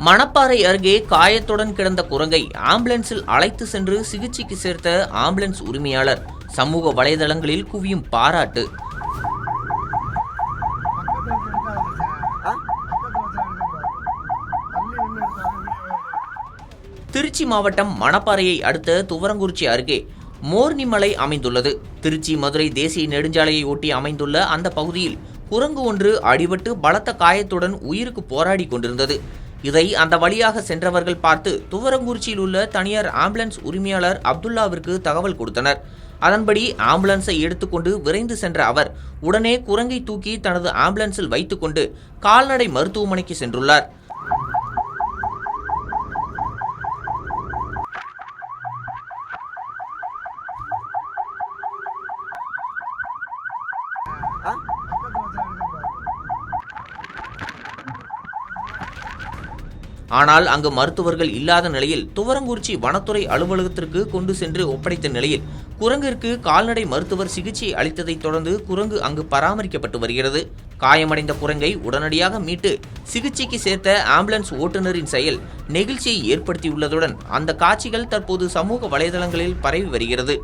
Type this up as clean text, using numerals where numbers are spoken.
மணப்பாறை அருகே காயத்துடன் கிடந்த குரங்கை ஆம்புலன்ஸில் அழைத்து சென்று சிகிச்சைக்கு சேர்த்த ஆம்புலன்ஸ் உரிமையாளர் சமூக வலைதளங்களில் குவியும் பாராட்டு. திருச்சி மாவட்டம் மணப்பாறையை அடுத்த துவரங்குறிச்சி அருகே மோர்னிமலை அமைந்துள்ளது. திருச்சி மதுரை தேசிய நெடுஞ்சாலையை ஒட்டி அமைந்துள்ள அந்த பகுதியில் குரங்கு ஒன்று அடிபட்டு பலத்த காயத்துடன் உயிருக்கு போராடி கொண்டிருந்தது. இதை அந்த வழியாக சென்றவர்கள் பார்த்து துவரங்குறிச்சியில் உள்ள தனியார் ஆம்புலன்ஸ் உரிமையாளர் அப்துல்லாவிற்கு தகவல் கொடுத்தனர். அதன்படி ஆம்புலன்ஸை எடுத்துக்கொண்டு விரைந்து சென்ற அவர் உடனே குரங்கை தூக்கி தனது ஆம்புலன்ஸில் வைத்துக்கொண்டு கால்நடை மருத்துவமனைக்கு சென்றுள்ளார். ஆனால் அங்கு மருத்துவர்கள் இல்லாத நிலையில் துவரங்குறிச்சி வனத்துறை அலுவலகத்திற்கு கொண்டு சென்று ஒப்படைத்த நிலையில் குரங்கிற்கு கால்நடை மருத்துவர் சிகிச்சை அளித்ததைத் தொடர்ந்து குரங்கு அங்கு பராமரிக்கப்பட்டு வருகிறது. காயமடைந்த குரங்கை உடனடியாக மீட்டு சிகிச்சைக்கு சேர்த்த ஆம்புலன்ஸ் ஓட்டுநரின் செயல் நெகிழ்ச்சியை ஏற்படுத்தியுள்ளதுடன் அந்த காட்சிகள் தற்போது சமூக வலைதளங்களில் பரவி வருகிறது.